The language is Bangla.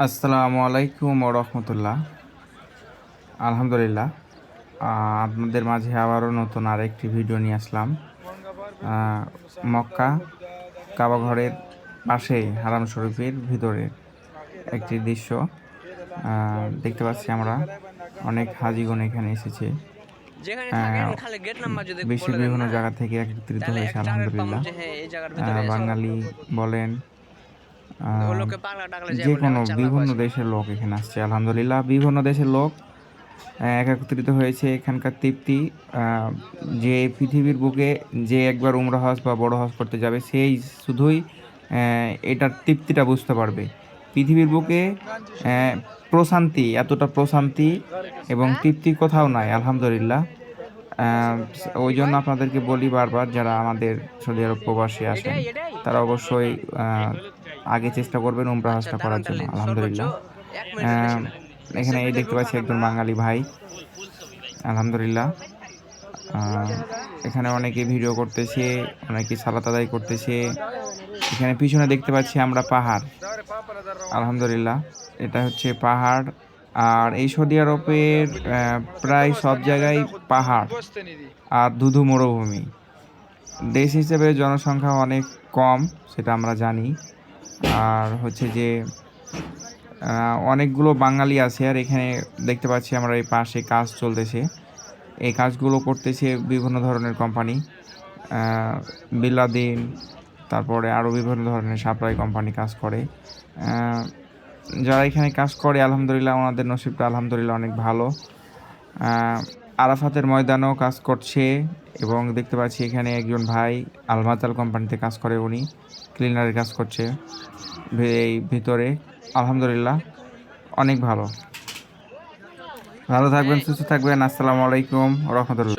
আসসালামু আলাইকুম রহমতুল্লাহ। আলহামদুলিল্লাহ, আপনাদের মাঝে আবারও নতুন আরেকটি ভিডিও নিয়ে আসলাম। মক্কা কাবা ঘরের পাশে হারাম শরীফের ভিতরে একটি দৃশ্য দেখতে পাচ্ছি আমরা। অনেক হাজিগণ এখানে এসেছে, বিশ্বের বিভিন্ন জায়গা থেকে একত্রিত হয়েছে আলহামদুলিল্লাহ। বাঙালি বলেন, যে কোনো বিভিন্ন দেশের লোক এখানে আসছে আলহামদুলিল্লাহ। বিভিন্ন দেশের লোক একত্রিত হয়েছে। এখানকার তৃপ্তি, যে পৃথিবীর বুকে যে একবার উমরা হজ বা বড় হজ করতে যাবে সেই শুধুই এটার তৃপ্তিটা বুঝতে পারবে। পৃথিবীর বুকে প্রশান্তি, এতটা প্রশান্তি এবং তৃপ্তি কোথাও নাই আলহামদুলিল্লাহ। ওই জন্য আপনাদেরকে বলি বারবার, যারা আমাদের সৌদি আরব প্রবাসী আসেন তারা অবশ্যই আগে চেষ্টা করবেন উমরা হজটা করার জন্য আলহামদুলিল্লাহ। এখানে এই দেখতে পাচ্ছি একজন বাঙালি ভাই আলহামদুলিল্লাহ। এখানে অনেকে ভিডিও করতেছে, অনেকে সালাত আদায় করতেছে। এখানে পিছনে দেখতে পাচ্ছি আমরা পাহাড় আলহামদুলিল্লাহ। এটা হচ্ছে পাহাড়, আর এই সৌদি আরবের প্রায় সব জায়গায় পাহাড় আর ধুধু মরুভূমি। দেশ হিসেবে জনসংখ্যা অনেক কম, সেটা আমরা জানি। আর হচ্ছে যে অনেকগুলো বাঙালি আছে। আর এখানে দেখতে পাচ্ছি আমরা এই পাশে কাজ চলতেছে, এই কাজগুলো করতেছে বিভিন্ন ধরনের কোম্পানি, বিলাদিন, তারপরে আরও বিভিন্ন ধরনের সাপ্লাই কোম্পানি কাজ করে। যারা এখানে কাজ করে আলহামদুলিল্লাহ ওনাদের নসিবটা আলহামদুলিল্লাহ অনেক ভালো। আরাফাতের ময়দানেও কাজ করছে, এবং দেখতে পাচ্ছি এখানে একজন ভাই আলমাতাল কোম্পানিতে কাজ করে, উনি ক্লিনারের কাজ করছে এই ভিতরে আলহামদুলিল্লাহ। অনেক ভালো। ভালো থাকবেন, সুস্থ থাকবেন। আসসালামু আলাইকুম রহমতুল্লাহ।